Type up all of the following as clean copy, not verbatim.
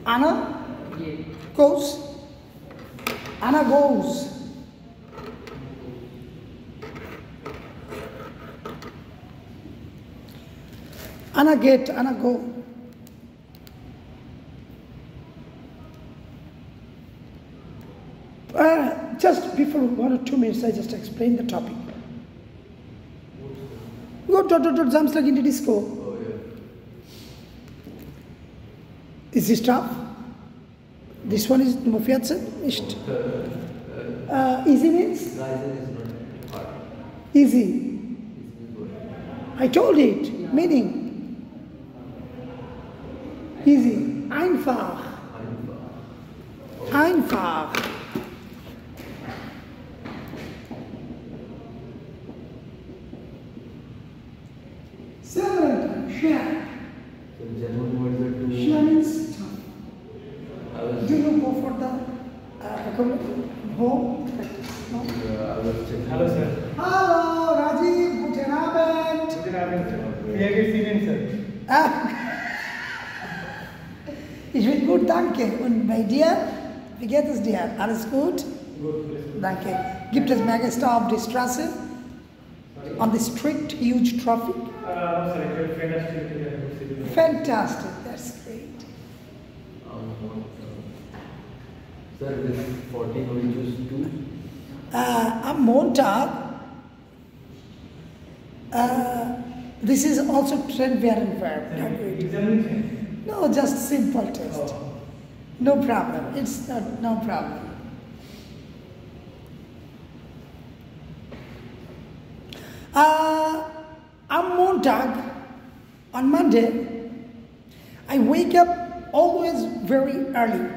Anna goes. Anna goes. Anna get, Anna go. Just before 1 or 2 minutes, I just explain the topic. Go dot Samstag in die Disco. Oh, yeah. Ist this tough? This one is Nummer 14, nicht? Easy means? Reisen is not hard. Easy. I told it. Meaning? Easy. Einfach. Einfach. Several times. Share. So German words are too. Share means tough. I was, Do you go for the home? No? I was checking. Hello, sir. Hello, Rajiv. Guten Abend. Guten Abend, sir. Wie geht's Ihnen, sir? Ich bin gut, danke. Und bei dir? Wie geht es dir? Alles gut? Good. Danke. Gibt es Megastar auf der Straße? On the street, huge traffic? Sorry, fantastic. Fantastic, that's great. Sir, this 14 we choose 2. Am Montag, this is also trend variant verb. Examination. No, just simple test. No problem. It's not, no problem. Am Montag, on Monday, I wake up always very early.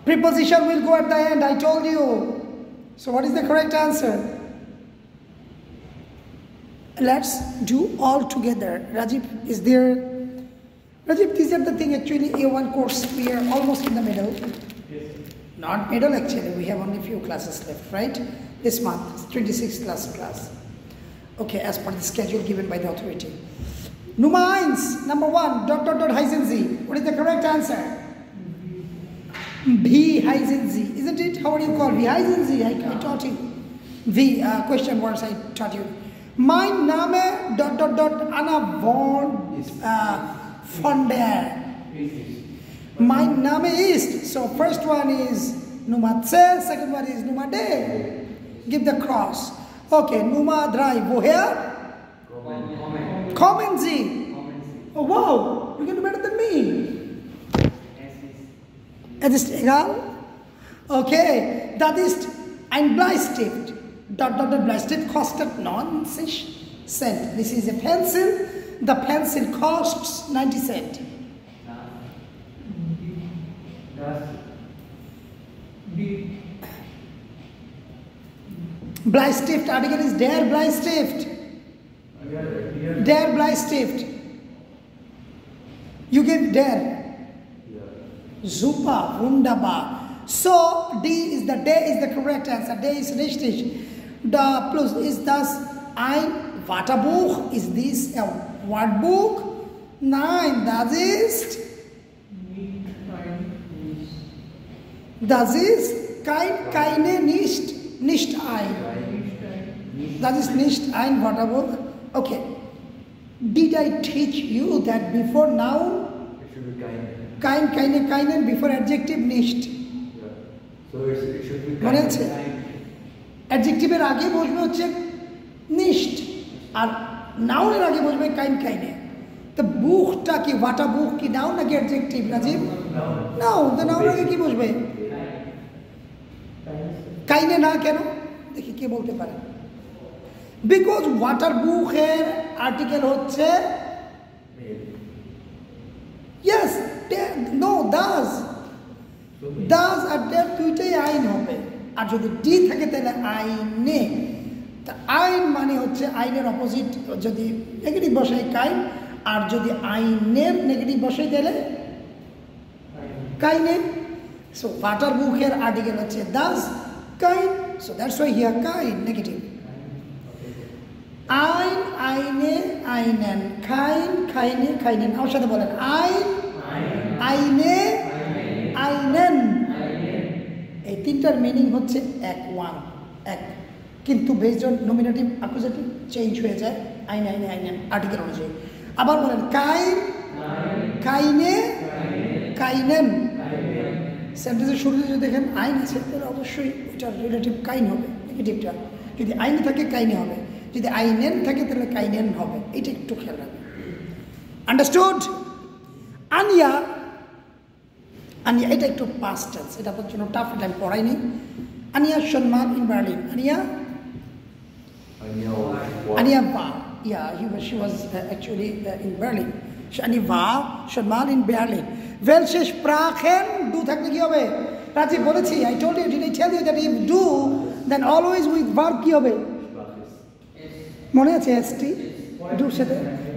Preposition will go at the end, I told you. So what is the correct answer? Let's do all together. Rajiv is there. Rajiv, these are the thing actually A1 course, we are almost in the middle. Yes. Not middle actually, we have only few classes left, right? This month, 26th class. Okay, as per the schedule given by the authority. Nummer 1, number 1, ... heißen Sie. What is the correct answer? Wie heißen Sie, isn't it? How do you call? Wie heißen Sie? I taught you. The question words I taught you. Mein Name ... Anna von der. Mein Name ist. So first one is Nummer 10, second one is Nummer D. Give the cross. Okay, Nummer 3. Woher? Kommen Sie. Oh wow, you can do better than me. Es ist egal. Okay, das ist ein Bleistift. ... Bleistift kostet 90 Cent. This is a pencil. The pencil costs 90 Cent. Bleistift, article is der Bleistift. Der Bleistift. You give der. Super, wunderbar. So, D is the correct answer. D is richtig. Da plus ist das ein Wörterbuch? Is this a Wordbuch? Nein, das ist keine, nicht ein. Das ist nicht ein Wörterbuch. Okay. Did I teach you that before noun? It should be Kein, keine, keinen, before adjective nicht. Yeah. So it should be মনে আছে? অ্যাডজেক্টিভের আগে বসবে হচ্ছে nicht আর নাউনের আগে বসবে keine. তো বুকটা কি ওয়াটা বুক কি নাউন নাকি অ্যাডজেক্টিভ রাজীব? নাউন। তো নাউনের আগে কি বসবে? keine না কেন? দেখি কে বলতে পারে। বিকজ ওয়াটার বুকের আর্টিকেল হচ্ছে yes, no, does আর der দুইটাই আইন হবে। আর যদি ডি থাকে তাহলে আইনে। তা আইন মানে হচ্ছে আইনের অপোজিট, যদি নেগেটিভ বসাই কাইন, আর যদি আইনের নেগেটিভ বসাই তাহলে কাইনে। সো ওয়াটার বুকের আর্টিকেল হচ্ছে দাস, কাইন So that's why here kein, negative. Ein, eine, einen. Kein, keine, keinen. আমার সাথে বলেন ein, eine, einen. এই তিনটার মিনিং হচ্ছে এক, ওয়ান, এক। কিন্তু based on nominative accusative change হয়ে যায় eine, eine, einen আর্টিকেল অনুযায়ী। আবার বলেন kein, keine, keinen। সেন্টেন্সের শুরুতে যদি দেখেন আইন আছে তাহলে অবশ্যই ওইটার রিলেটিভ কাইন হবে, নেগেটিভটা। যদি আইন থাকে কাইনে হবে, যদি আইনেন থাকে তাহলে কাইনেন হবে। এটা একটু খেয়াল রাখবেন। আন্ডারস্টুড? আনিয়া, আনিয়া এটা একটু পাস্ট টেন্স, এটা আপনার জন্য টাফ, এটা আমি পড়াইনি। আনিয়া সম্মান ইন বার্লিন। আনিয়া Ania war, yeah, she was actually in Berlin. Ania war schon mal in Berlin. Welche Sprachen? Du থাকলে কি হবে? রাজীব বলেছি, I told you, did I tell you that if do, then always with verb কি হবে? মনে আছে ST? do সাথে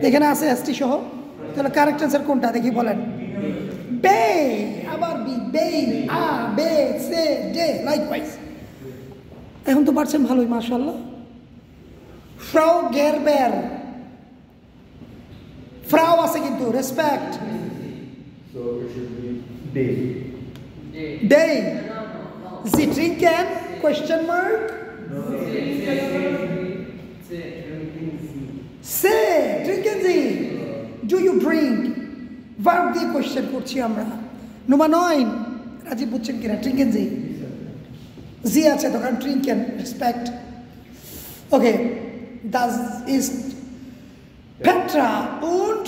এখানে আছে ST সহ। তাহলে কারেক্ট অ্যান্সার কোনটা দেখি বলেন। বে, আবার বি, বে, আ, বে, সে, ডে, লাইকওয়াইজ। এখন তো পারছেন ভালোই, মাশাআল্লাহ। Frau Gerber, Frau আছে কিন্তু respect. So it should be day. Day. Sie trinken? Question mark. Se, trinken Sie? Do you drink? Verb দিয়ে কোয়েশ্চেন করছি আমরা। Nummer 9, রাজীব বুঝছেন কিনা? Trinken Sie? Sie আছে তখন trinken, respect. Okay. Das ist Petra und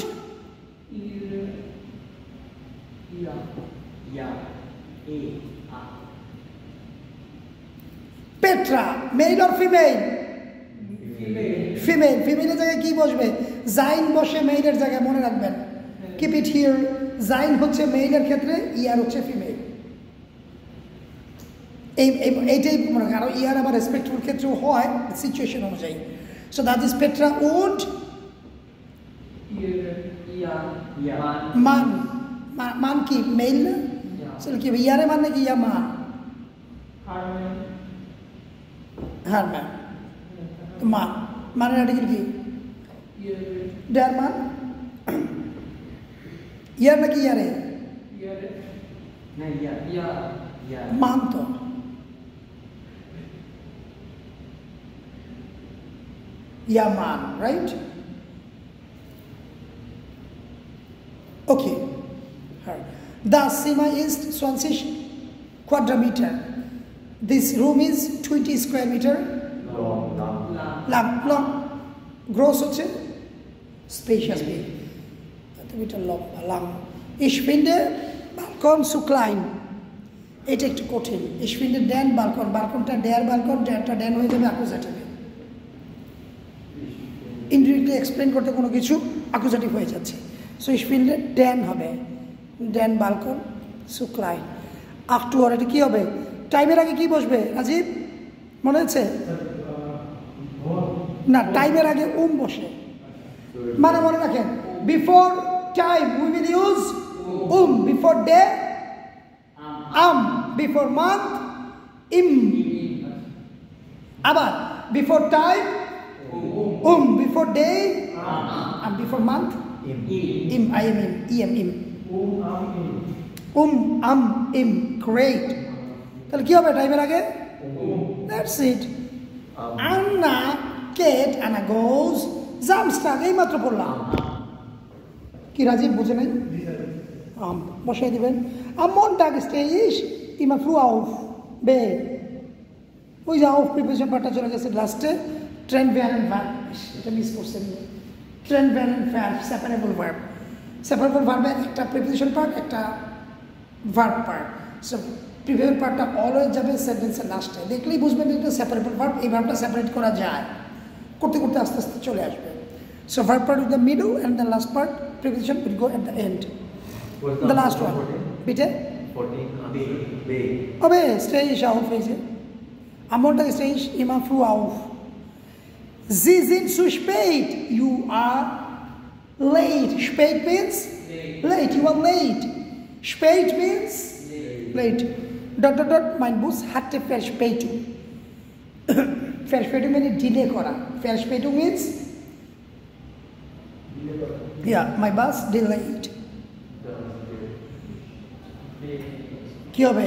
Petra, male or female? Female. Female জায়গায় কি বসবে? Sein বসে মেইলের জায়গায়, মনে রাখবেন। Keep it here. Sein হচ্ছে মেইলের ক্ষেত্রে, ইয়ার হচ্ছে ফিমেল। এইটাই মনে রাখেন। আর ইয়ার আবার রেসপেক্টফুল ক্ষেত্রেও হয় সিচুয়েশন অনুযায়ী। So that is Petra und Mann. Man কি মেইল না? So কি ইয়ারে মানে কি ইয়া মান? Hermann. মান মানের আর্টিকেল কি? der Mann. ইয়ার নাকি ইয়ারে? মান তো। Ja, man, right? Okay. Das Zimmer ist 20 Quadratmeter. This room is 20 square meter. Long. Gross হচ্ছে spacious big. Meter long. Ich finde Balkon zu klein. এটা একটু কঠিন। Ich finde den Balkon. Balkonটা der Balkon, derটা den হয়ে যাবে accusative. Indirectly explain করতে কোনো কিছু accusative হয়ে যাচ্ছে। সো ich finde den হবে, den Balkon zu klein. Aktuar এটা কি হবে? টাইমের আগে কি বসবে রাজীব, মনে আছে? না, টাইমের আগে বসে। মানে মনে রাখেন, before time we will use before day before month আবার before time before day and before month im great। তাহলে কি হবে টাইমের আগে? That's it. Anna goes Samstag, এই মাত্র পড়লাম। কি রাজীব বুঝে নাই? বসাই দিবেন। Am Montag stehe ich immer früh auf. Bed. ওই যে auf প্রিপারেশন পার্টটা চলে গেছে লাস্টে। Trend variant verb, এটা মিস করছেন। Trend variant verb, separable verb. Separable verb একটা preposition part, একটা verb part. So preposition partটা অলওয়েজ যাবে সেন্টেন্সের লাস্টে। দেখলেই বুঝবেন এটা separable verb, এই ভার্বটা সেপারেট করা যায়। করতে করতে আস্তে আস্তে চলে আসবে। So verb part is the middle and the last part preposition will go at the end. The last one. Bitte? 14 Bay. Aber stehe ich auf, am Montag stehe ich immer früh auf. Sie sind zu spät. You are late. Spät means late. You are late. Spät means late. Mein Bus hatte Verspätung. Verspätung মানে delay করা। Verspätung means yeah, my bus delayed. কি হবে?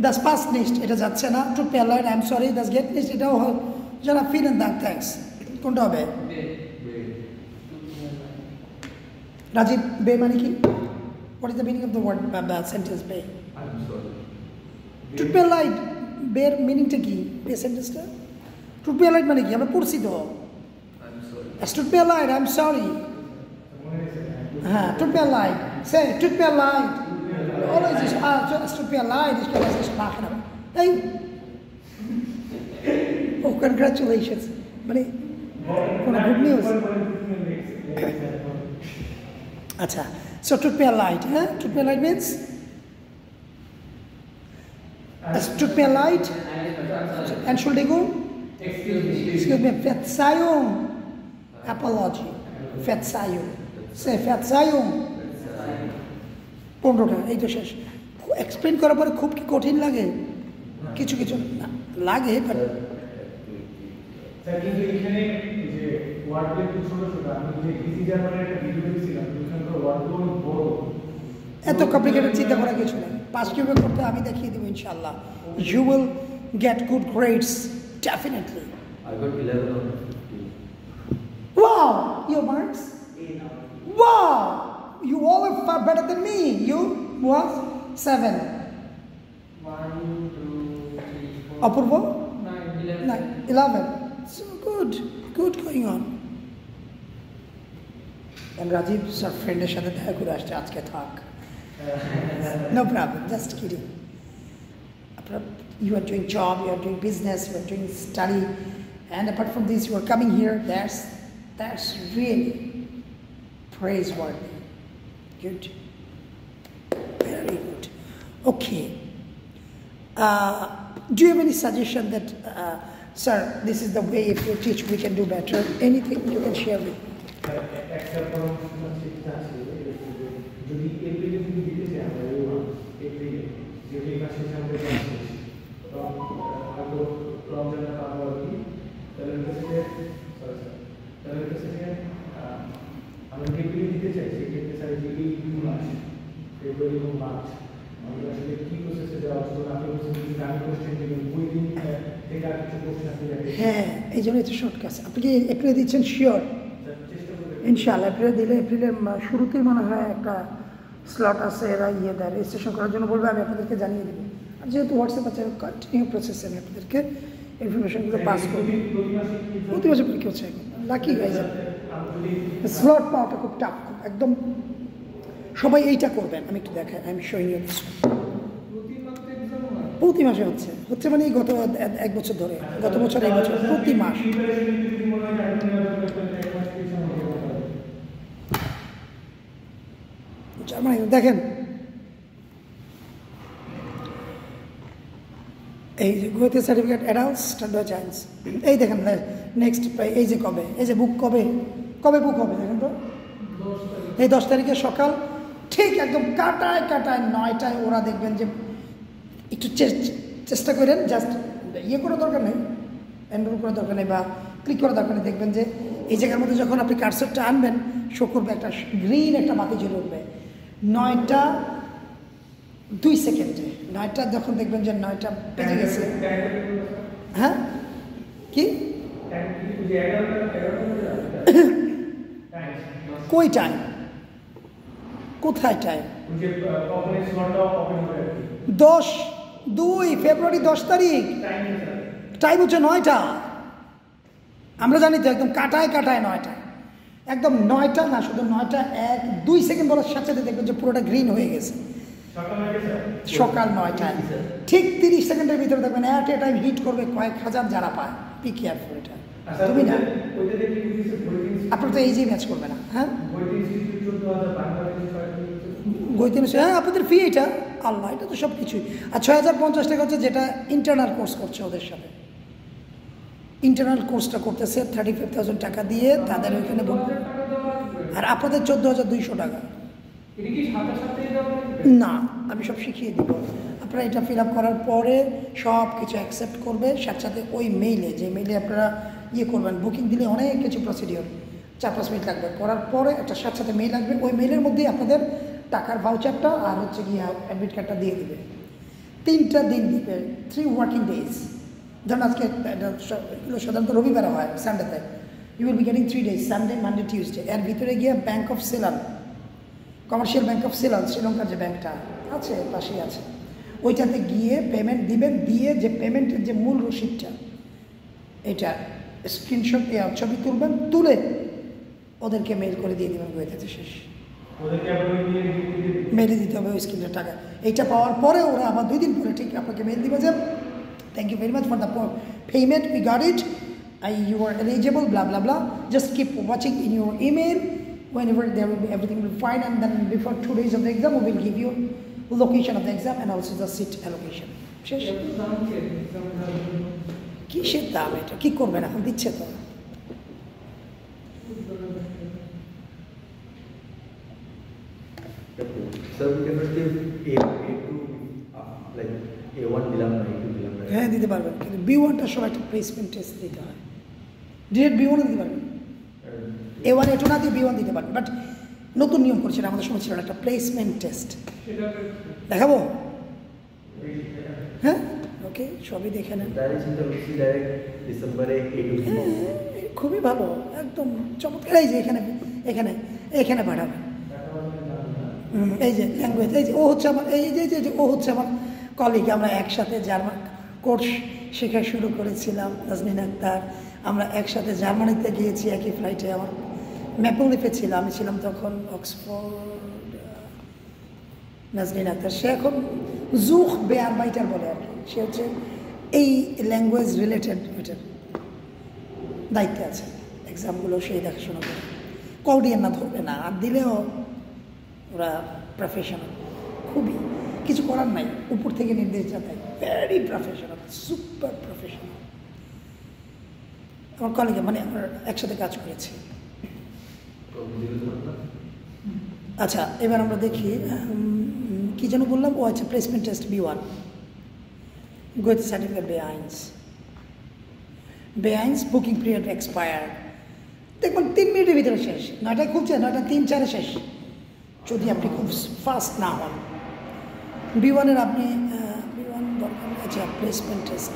Das passt nicht, এটা যাচ্ছে না। Tut mir leid, I'm sorry, das geht nicht, এটাও যারা vielen Dank, thanks. কোনটা হবে? রাজীব, বে মানে কি? What is the meaning of the word sentence বে? I'm sorry. Tut mir leid, বের মিনিংটা কি? বে সেন্টেন্সটা? Tut mir leid মানে কি? আমরা পড়ছি তো। I'm sorry. Tut mir leid, I'm sorry. Tut mir leid. Say, tut mir leid. Always is, es tut mir leid, ich kann das nicht machen. Hey. Oh, congratulations. Money. Good news. Acha. So, tut mir leid. Tut mir leid means? Es tut mir leid. Entschuldigung. Excuse me. Verzeihung. Apology. Verzeihung. Say, Verzeihung. 15টা, এই তো শেষ। Explain করার পরে খুব কি কঠিন লাগে? কিছু কিছু না লাগে, বাট স্যার কিন্তু এখানে যে ওয়ার্ডগুলো একটু ছোট ছোট, আমি যে ইজি জার্মানের একটা ভিডিও দেখছিলাম, ওখানকার ওয়ার্ডগুলো বড়। এত কমপ্লিকেটেড চিন্তা করার কিছু নেই। পাস কিভাবে করতে আমি দেখিয়ে দেবো ইনশাআল্লাহ। You will get good grades definitely. I got 11 out of 15. Wow, your marks? Wow, you all are far better than me. You was 7. 1, 2, 3, 4, Apurva? 9, 11. 9, 11. So good going on. And Rajiv, sir, friend এর সাথে দেখা করে আসছে আজকে থাক। No problem, just kidding. You are doing job, you are doing business, you are doing study, and apart from this, you are coming here. That's really praiseworthy. Good, very good. Okay. Do you have any suggestion that, sir, this is the way if you teach we can do better? Anything you can share with me? একটা পরামর্শ শিক্ষা আছে, যদি এপ্রিলে যদি দিতে চাই আমরা এপ্রিলে যদি মাসে সামনে আসছে হয়তো রমজানের পাবো আর কি, তাহলে আমরা এপ্রিলে দিতে চাই, সেক্ষেত্রে স্যার যে এই 2 মাস ফেব্রুয়ারি এবং মার্চ আমরা আসলে কি প্রসেসে যাওয়ার জন্য আপনি বলছেন যদি আমি কোশ্চেন দিবেন ওই দিন থেকে আর কিছু কোশ্চেন আপনি হ্যাঁ, এই জন্য এটা শর্টকাট। আপনি কি এপ্রিলে দিচ্ছেন? শিওর? ইনশাআল্লাহ এপ্রিলে দিলে এপ্রিলের শুরুতেই মনে হয় একটা স্লট আছে, এরা দেয় রেজিস্ট্রেশন করার জন্য বলবে, আমি আপনাদেরকে জানিয়ে দেবো। আর যেহেতু হোয়াটসঅ্যাপ আছে, কন্টিনিউ প্রসেসে আমি আপনাদেরকে ইনফরমেশনগুলো পাস করবো। প্রতি বছর পরীক্ষা হচ্ছে এখন, লাকি হয়ে যাবে। স্লট পাওয়াটা খুব টাফ, একদম সবাই এইটা করবেন। আমি একটু দেখাই, আমি শোয়িং ইউ দিস। প্রতি মাসে হচ্ছে মানে গত 1 বছর ধরে, গত বছর এই বছর প্রতি মাস। জার্মানি দেখেন, এই যে গোয়েতে সার্টিফিকেট অ্যাডাল্ট স্ট্যান্ডার্ড সায়েন্স, এই দেখেন নেক্সট, এই যে কবে, এই যে বুক কবে বুক হবে দেখেন তো, এই 10 তারিখে সকাল ঠিক একদম কাটায় 9টায়। ওরা দেখবেন যে একটু চেষ্টা করেন, জাস্ট ইয়ে করার দরকার নেই, এনরোল করার দরকার নেই বা ক্লিক করার দরকার নেই। দেখবেন যে এই জায়গার মধ্যে যখন আপনি কার্সরটা আনবেন, শো করবে একটা গ্রিন একটা বাতি জ্বলে উঠবে 9টা 2 সেকেন্ডে। 9টা যখন দেখবেন যে 9টা বেজে গেছে। হ্যাঁ কি কই টাইম, কোথায় টাইম? 2 ফেব্রুয়ারি 10 তারিখ টাইম হচ্ছে 9টা। আমরা জানি তো একদম কাটায় 9টা, একদম 9টা না, শুধু 9টা 1-2 সেকেন্ড বলার সাথে সাথে দেখবেন যে পুরোটা গ্রিন হয়ে গেছে। সকাল 9টায় ঠিক 30 সেকেন্ডের ভিতরে দেখবেন এট এ টাইম হিট করবে কয়েক হাজার যারা পায়। পি কেয়ারফুল, এটা তুমি না, আপনার তো এই যে ম্যাচ করবে না। হ্যাঁ হ্যাঁ, আপনাদের ফি এটা আল্লাহ, এটা তো সব কিছুই। আর 6050 টাকা হচ্ছে যেটা ইন্টারনাল কোর্স করছে ওদের সাথে। ইন্টারনাল কোর্সটা করতেছে 35,000 টাকা দিয়ে তাদের ওইখানে বলবে। আর আপনাদের 14,200 টাকা। না, আমি সব শিখিয়ে দিব। আপনারা এটা ফিল আপ করার পরে সব কিছু অ্যাকসেপ্ট করবে, সাথে সাথে ওই মেইলে, যে মেইলে আপনারা ইয়ে করবেন, বুকিং দিলে অনেক কিছু প্রসিডিওর 4-5 মিনিট লাগবে, করার পরে একটা সাথে সাথে মেইল আসবে, ওই মেইলের মধ্যেই আপনাদের টাকার ভাউচারটা আর হচ্ছে গিয়ে অ্যাডমিট কার্ডটা দিয়ে দেবে। 3টা দিন দিবে, 3 ওয়ার্কিং ডেজ। ধরুন আজকে এগুলো সাধারণত রবিবারে হয়, সানডেতে। You will be getting 3 days, Sunday, Monday, Tuesday. এর ভিতরে গিয়ে bank of Ceylon, commercial bank of Ceylon, শ্রীলঙ্কার যে ব্যাঙ্কটা আছে পাশেই আছে, ওইটাতে গিয়ে পেমেন্ট দিবেন, দিয়ে যে পেমেন্টের যে মূল রসিদটা এটা স্ক্রিনশট ছবি তুলবেন, তুলে ওদেরকে মেইল করে দিয়ে দেবেন, হয়ে শেষ। মেইলে দিতে হবে ওই স্ক্রিনের টাকা। এইটা পাওয়ার পরে ওরা আবার 2 দিন পরে ঠিক আপনাকে মেইল দিবে যে thank you very much for the payment, we got it, you are eligible, blah blah blah, just keep watching in your email, whenever there will be everything will be fine, and then before 2 days of the exam we will give you location of the exam and also the seat allocation. শেষ। কিসের দাম এটা, কি করবেন এখন, দিচ্ছে তো। Sir, we cannot give A2 like A1 দিলাম না, A2 দিলাম না। হ্যাঁ দিতে পারবেন, কিন্তু B1টার সময় একটা প্লেসমেন্ট টেস্ট দিতে হয়। ডিরেক্ট B1 দিতে পারবেন, A1 A2 না দিয়ে B1 দিতে পারবেন, বাট নতুন নিয়ম করছেন, আমাদের সময় ছিল না, একটা প্লেসমেন্ট টেস্ট দেখাবো। হ্যাঁ ওকে, সবই দেখে নেন। ডাইরেক্ট চিন্তা করছি ডাইরেক্ট ডিসেম্বরে A2 দিব। খুবই ভালো, একদম চমৎকার। এই যে এখানে এখানে এখানে পাঠাবেন, এই যে ল্যাঙ্গুয়েজ, এই যে ও হচ্ছে আমার, এই যে ও হচ্ছে আমার কলিগ, আমরা একসাথে জার্মান কোর্স শেখা শুরু করেছিলাম, নাজনীন আক্তার। আমরা একসাথে জার্মানিতে গিয়েছি একই ফ্লাইটে, আমার ম্যাপল লিপে ছিল, আমি ছিলাম তখন অক্সফোর্ড। নাজনীন আক্তার সে এখন জুখ বেআরবাইটার বলে আর কি, সে হচ্ছে এই ল্যাঙ্গুয়েজ রিলেটেড এটার দায়িত্বে আছে, এক্সামগুলো সেই দেখাশোনা করে। কল না ধরবে না, আর দিলেও ওরা প্রফেশনাল, খুবই কিছু করার নাই, উপর থেকে নির্দেশ যাতায়, ভেরি প্রফেশনাল, সুপার প্রফেশনাল। আমার কলিগে, মানে আমরা একসাথে কাজ করেছি। আচ্ছা, এবার আমরা দেখি কি যেন বললাম, ও আচ্ছা প্লেসমেন্ট টেস্ট B1, গোয়েতে certificate B1 booking period expire, দেখুন 3 মিনিটের ভিতরে শেষ, 9টায় খুলছে, 9টা 3-4 শেষ, যদি আপনি খুব ফাস্ট না হন। B1-এর আপনি B1 দরকার, আচ্ছা প্লেসমেন্ট টেস্ট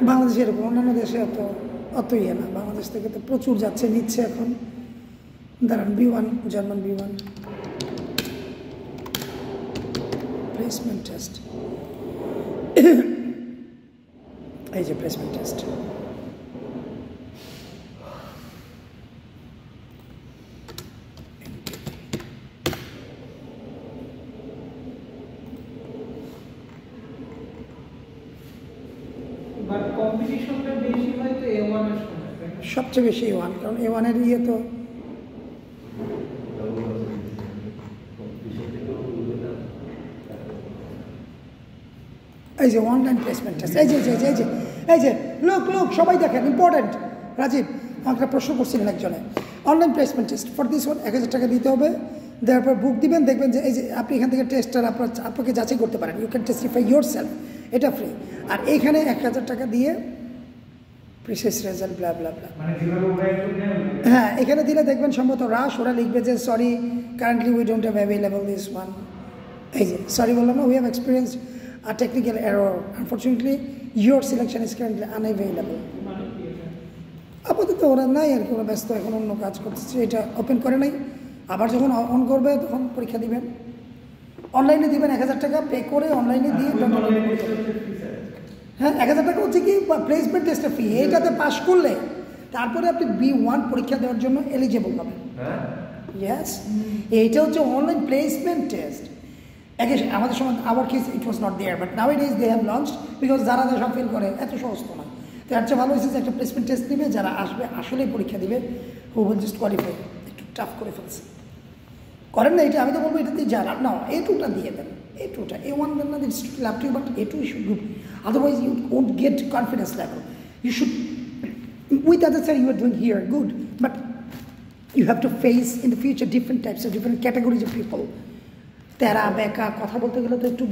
বাংলাদেশে এরকম, অন্যান্য দেশে অত ইয়ে না, বাংলাদেশ থেকে তো প্রচুর যাচ্ছে, নিচ্ছে এখন। দাঁড়ান, B1 German B1 placement test, এই যে প্লেসমেন্ট টেস্ট। সবচেয়ে বেশি A1, কারণ A1-এর ইয়ে তো এই যে অনলাইন প্লেসমেন্ট টেস্ট, এই যে লোক সবাই দেখেন, ইম্পর্টেন্ট। রাজীব আমাকে একটা প্রশ্ন করছিলেন একজনে, online placement test for this one 1000 টাকা দিতে হবে, দেওয়ার পর বুক দিবেন, দেখবেন যে এই যে আপনি এখান থেকে টেস্টার আপনাকে যাচাই করতে পারেন, you can testify yourself, এটা ফ্রি। আর এইখানে 1000 টাকা দিয়ে প্রিসেস রেজাল্ট ব্লা ব্লা ব্লা, হ্যাঁ এখানে দিলে দেখবেন সম্ভবত ওরা লিখবে যে sorry currently we don't have available this one. এই যে সরি বললাম না, we have experienced a technical error, unfortunately your selection is currently unavailable। আপাতত ওরা নাই আর কি, ওরা ব্যস্ত, এখন অন্য কাজ করতেছে, এটা ওপেন করে নাই। আবার যখন অন করবে তখন পরীক্ষা দিবেন, অনলাইনে দিবেন 1000 টাকা পে করে, অনলাইনে দিয়ে হ্যাঁ 1000 টাকা হচ্ছে কি প্লেসমেন্ট টেস্টের ফি, এইটাতে পাস করলে তারপরে আপনি B1 পরীক্ষা দেওয়ার জন্য এলিজিবল হবেন। ইয়েস, এইটা হচ্ছে অনলাইন প্লেসমেন্ট টেস্ট। আমাদের সময় our case it was not there, but now it is they have launched, because যারা সব ফেল করে এত সহজ তো না। তো এর চেয়ে ভালো হয়েছে যে একটা প্লেসমেন্ট টেস্ট দিবে, যারা আসবে আসলেই পরীক্ষা দিবে, হু উইল জাস্ট কোয়ালিফাই। একটু টাফ করে ফেলছে, করেন না এটা, আমি তো বলবো এটা দিয়ে যান না, A2টা দিয়ে দেন, A2টা A1 দেন না, দিন strictly up to you, but A2 you should good, otherwise you won't get confidence level. You should with other sir you are doing here good, but You have to face in the future different types of different categories of people. তেরা বেকা কথা বলতে গেলে তো একটু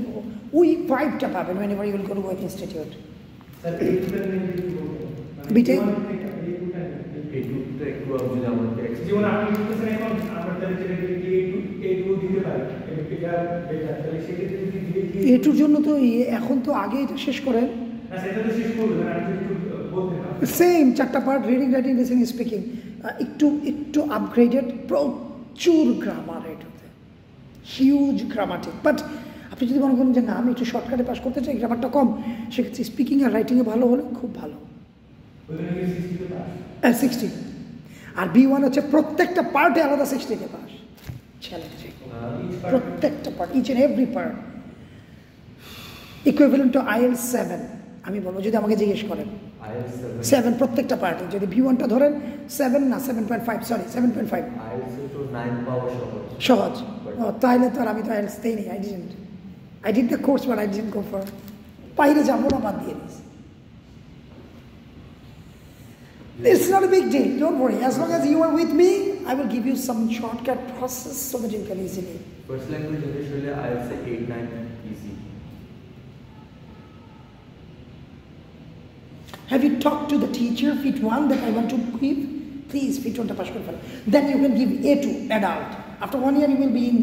ওই ভাইবটা পাবেন whenever you will go to work institute. Sir এই দুটো নিয়ে কি বলবেন? বিটে? এই দুটো একটু যদি আমাকে যেমন আপনি বলতেছেন এখন আমাদের যে এইটু দিতে পারি এটা বেটার তাহলে সেক্ষেত্রে যদি দিয়ে এটুর জন্য তো এখন তো আগে এটা শেষ করেন না সেটা তো শেষ করবেন আমি একটু বলতে পারি সেম চারটা part reading writing listening speaking একটু আপগ্রেডেড প্রচুর গ্রামার এটাতে হিউজ গ্রামাটিক বাট আপনি যদি মনে করেন যে না আমি একটু শর্টকাটে পাস করতে চাই গ্রামারটা কম সেক্ষেত্রে স্পিকিং আর রাইটিংয়ে ভালো হলে খুব ভালো ওইখানে কি 60 তে পাস 60 আর B1 হচ্ছে প্রত্যেকটা পার্টে আলাদা 60 তে পাস চ্যালেঞ্জিং প্রত্যেকটা part each and every part equivalent to IELTS 7 আমি বলবো যদি আমাকে জিজ্ঞেস করেন IELTS 7 প্রত্যেকটা পার্টে যদি B1টা ধরেন 7 না 7.5 সরি 7.5 IELTS তো 9 পাওয়া সহজ সহজ ও তাইলে তো আর আমি তো IELTS দেইনি I did the course but I didn't go for বাইরে যাবো না বাদ দিয়ে দিয়েছি It's not a big deal, don't worry. As long as you are with me, I will give you some shortcut process so that you can easily. First language usually IELTS 8-9 easy. Have you talked to the teacher, fit 1 that I want to give? Please, fit 1 pass kore felo. Then you can give A2, adult. After 1 year, you will be in,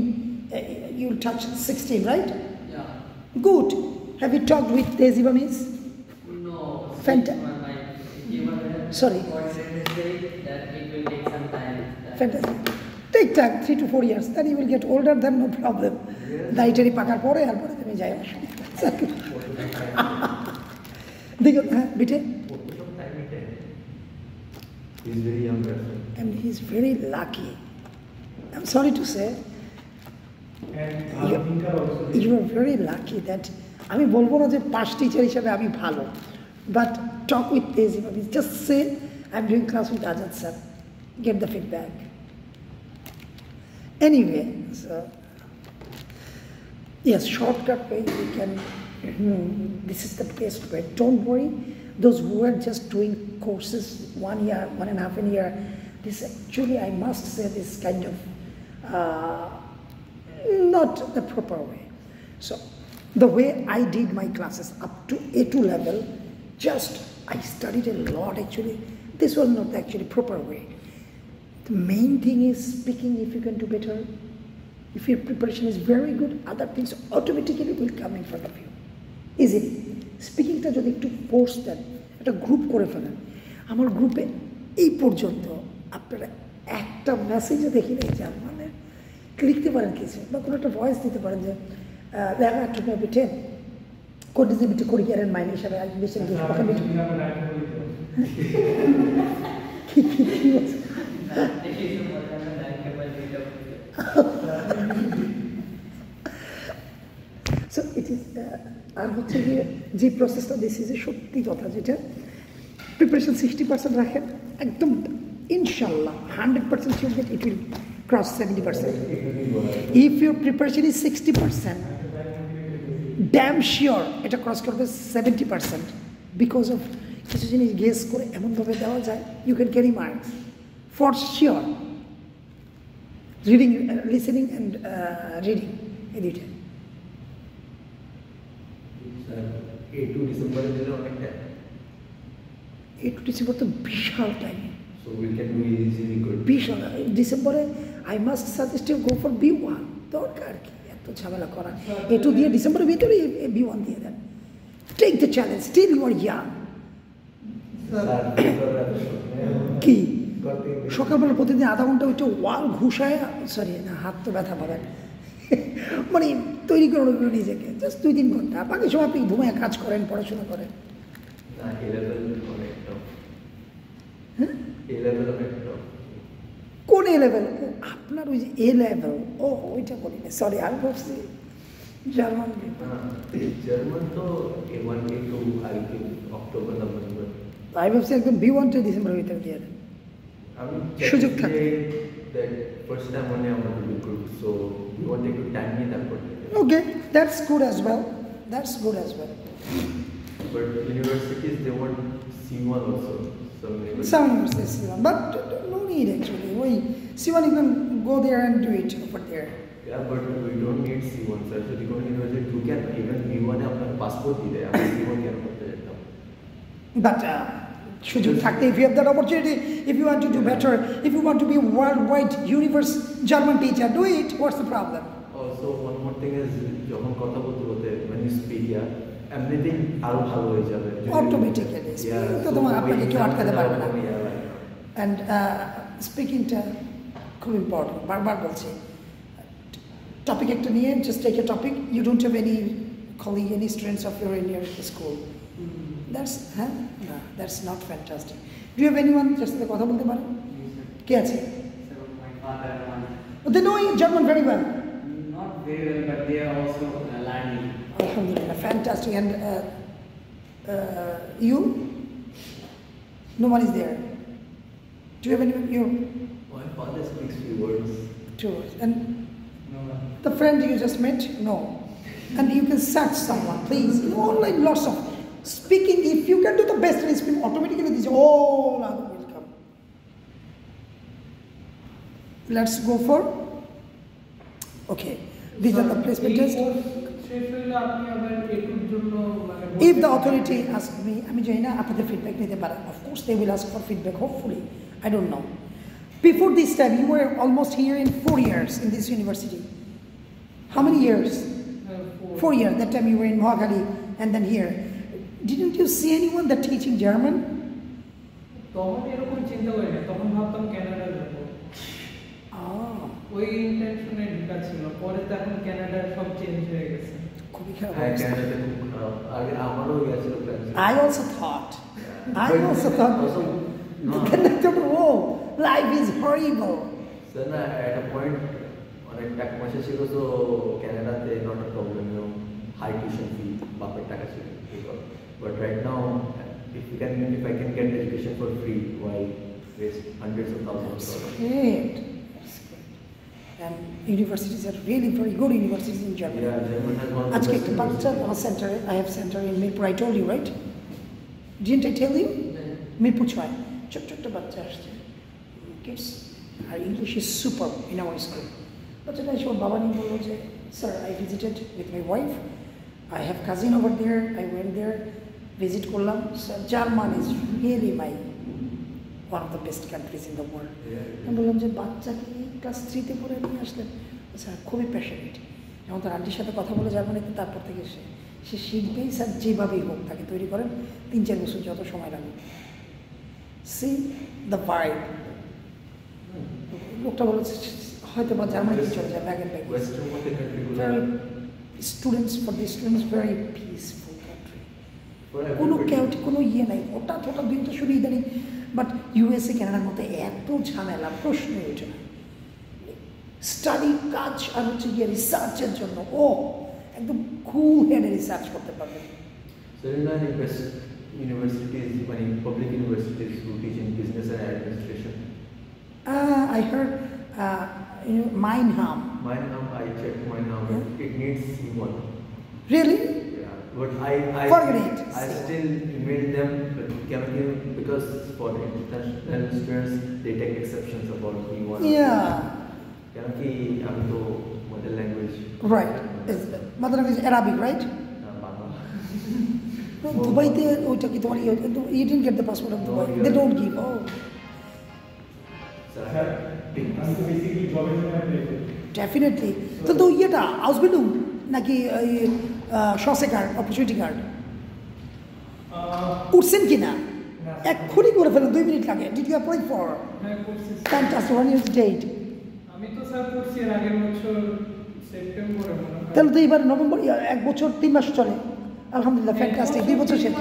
you will touch 16, right? Yeah. Good. Have you talked with Desiba Miss? No. Fanta- Sorry. That it will take some time. Fantastic. Take time, 3 to 4 years. Then you will get older, then no problem. Daitari pakar pore, আর পরে তুমি যাই আসো। দেখো হ্যাঁ বিটে He's very young person. and he's very lucky. I'm sorry to say, and ভালো thinker also you are very lucky that আমি বলবো না যে পাস টিচার হিসেবে আমি ভালো but talk with Desiba just say I'm doing class with Ajad sir get the feedback anyway so yes shortcut way we can this is the best way don't worry those who are just doing courses 1 year 1.5 year this actually I must say this kind of not the proper way. So the way I did my classes up to A2 level, just I studied a lot actually. This was not the actually proper way. The main thing is speaking if you can do better. If your preparation is very good, other things automatically will come in front of you. Easily. Speaking টা যদি একটু force দেন একটা group করে ফেলেন আমার গ্রুপে এই পর্যন্ত আপনারা একটা মেসেজও দেখি নেই যে মানে লিখতে পারেন কিছু বা কোনো একটা ভয়েস দিতে পারেন যে দেখা একটু বিটেন কোন যে বিটে করি আর মাইন্ড হিসাবে আজ বেশি কি সো ইট ইজ আর হচ্ছে যে প্রসেসটা দিস ইজ সত্যি কথা যেটা প্রিপারেশন 60% রাখেন একদম ইনশাল্লাহ 100% sure that it will cross 70%. If your preparation is 60%, damn sure এটা cross করবে 70% because of কিছু জিনিস গেস করে এমনভাবে দেওয়া যায় you can carry marks for sure. Reading, listening and reading edited. A2 December দিলে অনেক টাইম 8 ডিসেম্বর তো বিশাল time so we can do easily good বিশাল ডিসেম্বরে I must suggest you go for B1 দরকার কি এত ঝামেলা করা A2 দিয়ে ডিসেম্বরের ভিতরে B1 দিয়ে দেন take the challenge still you are young কি সকালবেলা প্রতিদিন আধা ঘন্টা ওইটা ওয়াল ঘুষায় সরি না হাত তো ব্যথা পাবেন মানে তৈরি করে নেবেন নিজেকে জাস্ট 2-3 ঘন্টা বাকি সময় আপনি ঘুমায় কাজ করেন পড়াশোনা করেন না A level অনেক টফ হ্যাঁ A level অনেক টফ কোন এ লেভেল আপনার ওই যে এ লেভেল ও ওইটা বলি না সরি আমি ভাবছি জার্মান জার্মান তো A1 A2 I think October November আমি ভাবছি একদম B1 টু ডিসেম্বরের ভিতরে দিয়ে দেন আমি সুযোগ থাকে that first time only I want to be good so we want to take time নিয়ে তারপর okay that's good as well But universities, they want C1 also. Some universities C1, but no need actually. C1 you can go there and do it over there. Yeah, but we don't need C1, sir. So the university, you can even B1 अपना passport दी दे, आप C1 क्या करते हैं तब? But সুযোগ থাকতে, if you have that opportunity, if you want to do better, if you want to be a worldwide universe German teacher, do it. What's the problem? Also, one more thing is, যখন কথা বলতে বলতে when you speak, yeah, everything আরো ভালো হয়ে যাবে। Automatically, speaking তো তোমার আপনাকে কেউ আটকাতে পারবে না। And speakingটা খুব ইম্পর্টেন্ট, বারবার বলছি। Topic একটা নিয়ে, just take a topic. You don't have any colleague, any students of your in your school. That's not fantastic. Do you have anyone just the কথা বলতে পারে? কে আছে? So my father and mother. They know German very well. Not very well, but they are also learning. Alhamdulillah, fantastic. And you? No one is there. Do you have anyone? You? My father speaks few words. 2 words. And No. the friend you just met? No. And you can search someone, please. Online lots of speaking. If you can do the best in speaking, automatically these all other will come. Let's go for. Okay. These are the placement tests. If the authority asks me, আমি জানি না আপনাদের feedback নিতে পারে. Of course they will ask for feedback, hopefully. I don't know. Before this time, you were almost here in 4 years in this university. How many years? 4 years. That time you were in Mohakali and then here. Didn't you see anyone that teaching German? তখন এরকম চিন্তা করি না, তখন ভাবতাম Canada যাব। ওই ইন্টেনশনে ঢোকা ছিল, পরে তো এখন কানাডার সব চেঞ্জ হয়ে গেছে। খুবই খারাপ হ্যাঁ, অবস্থা। ক্যানাডাতে খুব খারাপ। আগে আমারও গেছিল plan. I also thought. Oh, life is horrible. Sir, at a point, অনেক টাকা পয়সা ছিল, তো ক্যানাডাতে not a problem, you know, high tuition fee, বাপের টাকা ছিল। But right now, if I can get education for free, why waste hundreds of thousands of dollars? Great. That's great. And universities are really very good universities in Germany. Yeah, German has one of the আজকে best একটা বাচ্চা universities. আমার সেন্টারে, I have center in Mirpur. I told you, right? Didn't I tell you? Mirpur 6 ছোট্ট একটা বাচ্চা আসছে। Kids, our English is super in our school. বাচ্চাটা এসে ওর বাবা নিয়ে বললো যে, sir, I visited with my wife. I have cousin over there. I went there, visit করলাম. Sir, German is really one of the best countries in the world. আমি বললাম যে বাচ্চাকে ক্লাস 3-তে পড়ে নিয়ে আসলেন। স্যার খুবই প্যাশনেট। যখন তার আন্টির সাথে কথা বলে জার্মানিতে, তারপর থেকে সে শিখবেই। স্যার যেভাবেই হোক তাকে তৈরি করেন, 3-4 বছর যত সময় লাগে। C the vibe. লোকটা বলে হয়তো বা জার্মানিতে চলে যায় ব্যাগ এন্ড ব্যাগ। Western মধ্যে countryগুলো students for the students very peaceful country. for কোনো everybody. কোনো ইয়ে নাই, হঠাৎ দিন তো শুরু ইদানিং। বাট ইউএসএ কানাডার মধ্যে এত ঝামেলা, প্রশ্নই ওঠে না। স্টাডি কাজ আর হচ্ছে গিয়ে রিসার্চের জন্য একদম কুল হেডে রিসার্চ করতে পারবে। So in the best universities, public universities who teach in business and administration. I heard Meinham. Meinham, I checked Meinham. It needs C1. Really? Yeah, but I Forget it. I still emailed them, but because for international students they take exceptions about B1. Yeah. Because I'm to mother language. Right. Mother language is Arabic, right? Bangla. No, Dubai, you didn't get the passport of No, Dubai. yeah. They don't give. So I sir have big আমি তো basically জবের জন্য apply করি। Definitely. তো ইয়েটা Ausbildung নাকি শসে card, opportunity card উঠছেন কিনা? এক্ষুনি করে ফেলেন, 2 মিনিট লাগে। Did you apply for? হ্যাঁ করছি। Fantastic. When is the date? আমি তো স্যার করছি এর আগের বছর সেপ্টেম্বরে মনে হয়। তাহলে তো এবার নভেম্বর, 1 বছর 3 মাস চলে। আলহামদুলিল্লাহ, ফ্যান্টাস্টিক। 2 বছর শেষ।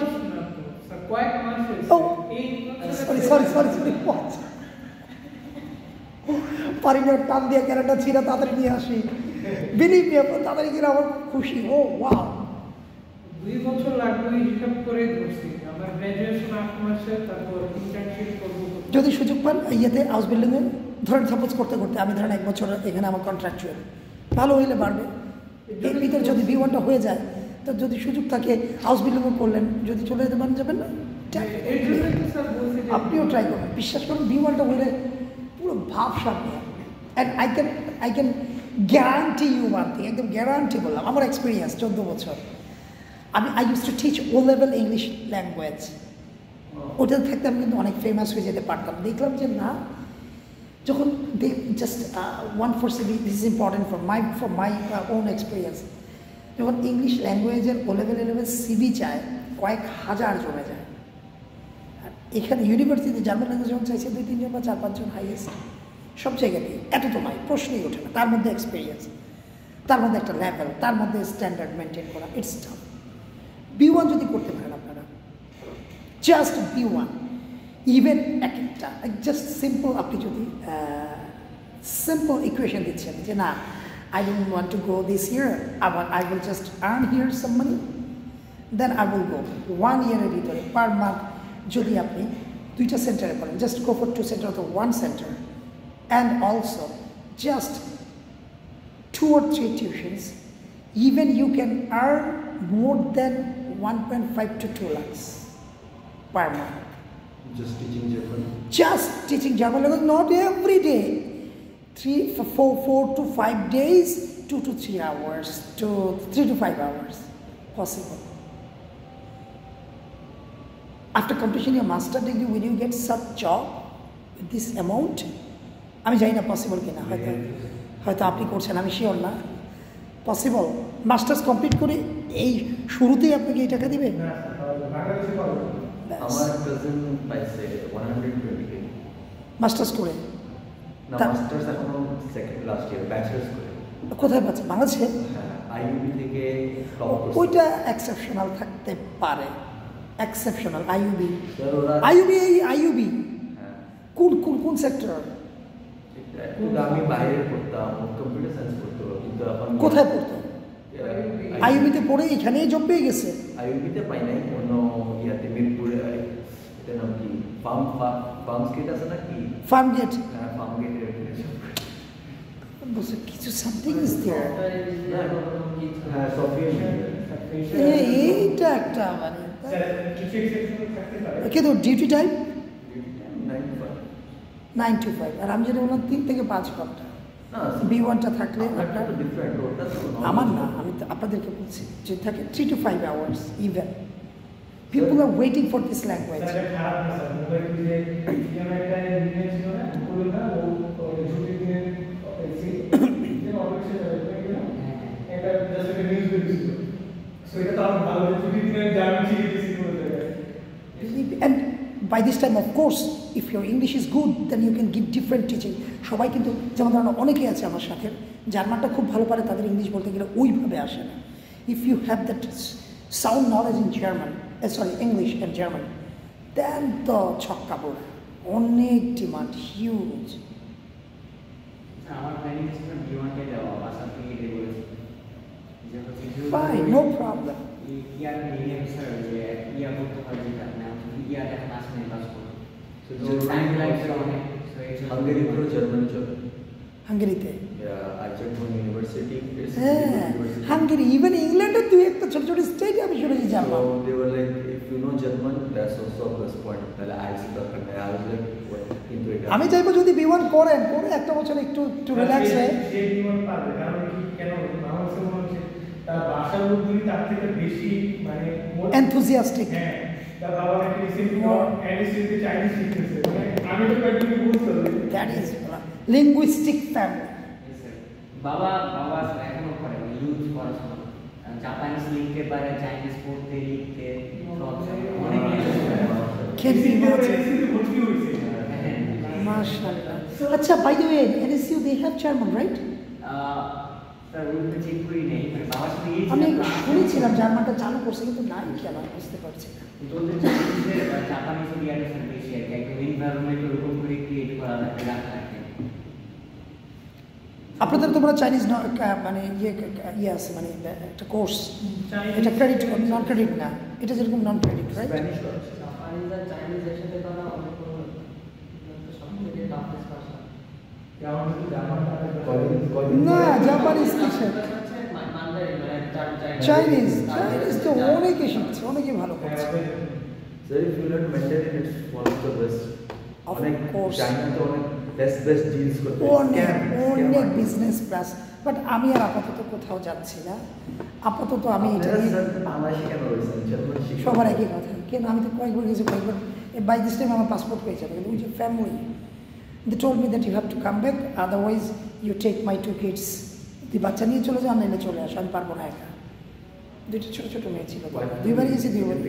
স্যার কয়েক মাস হয়েছে। Oh, sorry. What? পারি না, টান দিয়ে ক্যারেক্টার ছিল, তাড়াতাড়ি নিয়ে আসি। বিলিভ মি, তাড়াতাড়ি কিনা আমার খুশি। ওয়াও। 2 বছর লাগবে হিসাব করে ধরছি। আমার গ্র্যাজুয়েশন 8 মাসে, তারপর ইন্টার্নশিপ করব। যদি সুযোগ পান ইয়েতে হাউস বিল্ডিংয়ে, ধরেন সাপোজ করতে আমি ধরেন 1 বছর এখানে আমার কন্ট্রাকচুয়াল, ভালো হইলে বাড়বে। এর ভিতরে যদি B1টা হয়ে যায়, তো যদি সুযোগ থাকে হাউস বিল্ডিংও করলেন, যদি চলে যেতে পারেন যাবেন না, আপনিও ট্রাই করবেন। বিশ্বাস করুন B1টা বলে পুরো ভাব সামনে। And I can guarantee you one thing, একদম গ্যারান্টি বললাম, আমার এক্সপিরিয়েন্স 14 বছর। I use to teach O level English language. ওটাতে থাকতে আমি কিন্তু অনেক ফেমাস হয়ে যেতে পারতাম। দেখলাম যে না, যখন they just want for CB, this is important for my own experience, যখন ইংলিশ ল্যাঙ্গুয়েজের O level সিবি চায় কয়েক হাজার জমে যায়। আর এখানে ইউনিভার্সিটিতে জার্মান ল্যাঙ্গুয়েজ যখন চাইছে 2-3 জন বা 4-5 জন হাইয়েস্ট, সব জায়গাতেই এত তো নয়, প্রশ্নই ওঠে না। তার মধ্যে এক্সপিরিয়েন্স, তার মধ্যে একটা লেভেল, তার মধ্যে স্ট্যান্ডার্ড মেনটেন করা, ইটস টাফ। B1 যদি করতে পারেন আপনারা, জাস্ট B1, ইভেন এক একটা জাস্ট সিম্পল, আপনি যদি সিম্পল ইকুয়েশন দিচ্ছেন যে না, I don't want to go this year, I will just earn here some money, then I will go 1 year-এর ভিতরে পার মান্থ যদি আপনি 2টা সেন্টারে পড়েন, just go for 2 center or 1 center, and also just 2 or 3 tuitions, even you can earn more than 1.5 to 2 lakhs per month. Just teaching German. Just teaching German language, not every day. 4 to 5 days, 2 to 3 hours, 3 to 5 hours, possible. After completion your master degree, will you get such job with this amount? আমি জানি না possible কিনা, হয়তো আপনি করছেন, আমি sure না। Possible masters complete করে এই শুরুতেই আপনাকে এই টাকা দিবে? আমার কাজিন পাইছে 120K মাস্টার্স করে। না, মাস্টার্স এখনো সেকেন্ড লাস্ট ইয়ার, ব্যাচেলার্স করে। কোথায় পাচ্ছে? বাংলাদেশে? হ্যাঁ, আইইউবি থেকে টপ করছে। ওইটা এক্সেপশনাল থাকতে পারে, এক্সেপশনাল। আইইউবি হ্যাঁ, কোন সেক্টর? কিন্তু আমি বাইরে পড়তাম, কম্পিউটার সায়েন্স পড়তো, কিন্তু এখন কোথায় পড়তো? আইইউবিতে পড়ে এখানেই জব পেয়ে গেছে? আইইউবিতে পাই নাই, অন্য ইয়াতে মিরপুরে, এটার নাম কি, ফার্ম গেট আছে না কি? Farm gate? হ্যাঁ, ফার্ম গেটের বলছে কিছু সামথিং ইজ দেয়ার। হ্যাঁ, সফটওয়্যার। এইটা একটা মানে কিন্তু ডিউটি টাইম 9 to 5, আর আমি যেটা বললাম 3 থেকে 5 ঘন্টা। B1টা থাকলে আমার না, আমি আপনাদেরকে বলছি যে থাকে 3 to 5 hours even. People are waiting for this language. And by this time, of course, if your English is good, then you can give different teaching. সবাই কিন্তু যেমন ধরুন অনেকেই আছে আমার সাথে, জার্মানটা খুব ভালো পারে, তাদের ইংলিশ বলতে গেলে ওইভাবে আসে না। If you have that sound knowledge in German, English and German, then the ছক্কা পড়ে, অনেক ডিমান্ড, হিউজ। আমার প্ল্যানিং ছিল B1কে দেওয়া, বাসা থেকে এটা বলেছি যে হচ্ছে Fine, no problem. ইয়ার নিয়ে স্যার যে ইয়া করতে হয় যেটা না, ইয়ার একটা ক্লাস নিয়ে কাজ করতে, তো টাইম লাগছে অনেক। হাঙ্গেরিতে জার্মানি চলে। হাঙ্গেরিতে? আইজেনহোম ইউনিভার্সিটি। হ্যাঁ, হাঙ্গেরি, ইভেন ইংল্যান্ডে দুই একটা ছোট ছোট স্টেট আমি শুনেছি German. So they were like, if you know German, that's also a plus point. তাহলে আইসি দরকার নেই। I was like, কিন্তু এটা আমি চাইবো যদি B1 করেন, করে একটা বছর একটু রিল্যাক্স হয়ে। সে B1 পারবে, কারণ কি কেন বাংলাদেশে মনে হচ্ছে তার ভাষার লোকগুলি তার থেকে বেশি মানে enthusiastic. হ্যাঁ, তার বাবা একটা রিসেন্টলি রিসেন্টলি চাইনিজ শিখতেছে, মানে আমি তো কয়েকদিন বলতে That is linguistic family. বাবা এখনো করে ইউজ পড়াশোনা, জাপানিজ লিখতে পারে, চাইনিজ পড়তে লিখতে অনেক Can you imagine? ভর্তি হয়েছে। MashaAllah. আচ্ছা, by the way, NSU they have German, right? Sir ওইটা চেক করি নেই, মানে বাবার সাথে এই আমি শুনেছিলাম জার্মানটা চালু করছে, কিন্তু নাই কেন বুঝতে পারছি না। তোদের চাইনিজের জাপানিজ ইয়াটা স্যার বেশি আর কি, একদম এনভায়রনমেন্ট ওরকম করে ক্রিয়েট করা রাখা। আপনাদের তোমরা চাইনিজ মানে ইয়ে আছে, মানে একটা কোর্স, এটা ক্রেডিট নন ক্রেডিট না, এটা যেরকম non credit, right? Spanish Japanese আর চাইনিজ একসাথে করা অনেক সবথেকে টাফেস্ট ভাষা। না, জাপানিজ কিসের? মানব চাইনিজ তো অনেকে শিখছে, অনেকে ভালো করছে। Sir, if you learn Mandarin, it's one of the best. Of অনেক course. China তো অনেক best deals করতে। অনেক বিজনেস প্লাস, বাট আমি আর আপাতত কোথাও যাচ্ছি না। আপাতত আমি এটা আপনারা নিয়ে- স্যার বাংলা শেখানো হয়েছে, জার্মান শেখানো। সবার একই কথা, কেন আমি তো কয়েকবার গেছি, কয়েকবার বাই দিস টাইম আমার পাসপোর্ট হয়ে যাবে, কিন্তু with family they told me that you have to come back, otherwise you take my 2 kids, তুই বাচ্চা নিয়ে চলে যাও, নাইলে চলে আসো, আমি পারবো না একা। দুইটা ছোটো ছোটো মেয়ে ছিল, দুইবারই গেছি, দুইবারই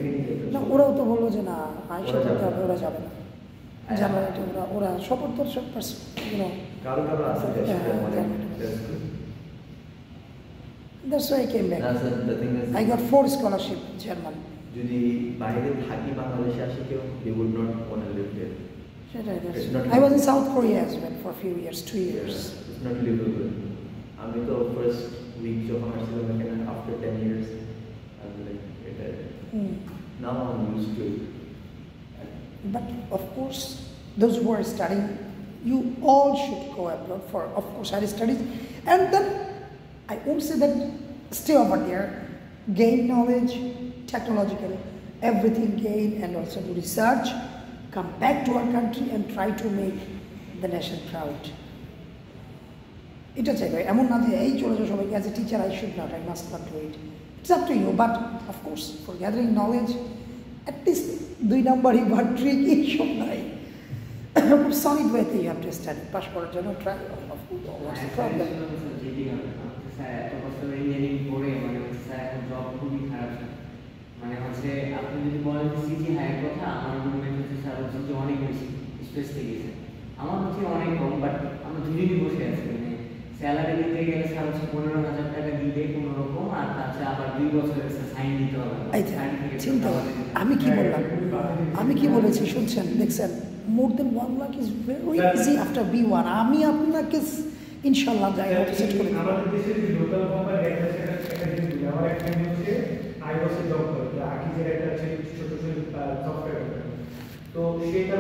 না। ওরাও তো বললো যে না আয়সা করতে হবে, ওরা যাবে না, যাবে না, এটা ওরা সপোর্ট তো সব পার্সন। কারো আছে That's why I came back. That's the thing is, I got 4 scholarship German. যদি বাইরে থাকি বাংলাদেশে আসে কেউ, they would not want to live here. It's not I was in South Korea as well for a few years, 2 years. It's not livable. আমি তো first week যখন আসছিলাম এখানে, after 10 years I was like, now I'm used to it. But of course, those who are studying, you all should go abroad for, of course, higher studies. And then, I won't say that stay over there, gain knowledge, technological, everything gain, and also do research, come back to our country and try to make the nation proud. এটা চাইবে, এমন না যে এই চলে যাও সবাইকে, as a teacher I should not, I must not do it, it's up to you, but of course for gathering knowledge at least 2 নম্বরই বা ট্রিক এইসব নাই, সলিড ওয়েতে you have to study, pass করার জন্য ট্রাই, হোয়াটস দ্য প্রবলেম? এত বছর engineering পড়ে মানে হচ্ছে স্যার এখন জব খুবই খারাপ। মানে হচ্ছে আপনি যদি বলেন সিজি হায়ার কথা, আমার রুমমেট হচ্ছে স্যার হচ্ছে যে অনেক বেশি স্পেস থেকে গেছে, আমার হচ্ছে অনেক কম, বাট আমরা দুজনই বসে আছি। মানে স্যালারি দিতে গেলে স্যার হচ্ছে 15,000 টাকা দিবে কোনো রকম, আর তাছাড়া আবার 2 বছরের সাইন দিতে হবে। চিন্তা আমি কি বললাম, আমি কি বলেছি শুনছেন, দেখছেন, মোর দেন 1 lakh is very easy after B1। আমি আপনাকে ইনশাল্লাহ যাই মতো সেট করে দেব। আমাদের দেশে যে লোকাল কোম্পানি একটা জিনিস বলি, আমার একটা ফ্রেন্ড হচ্ছে আইওএস এ জব করে, আকিজের একটা ছোট ছোট সফটওয়্যার, তো সেটা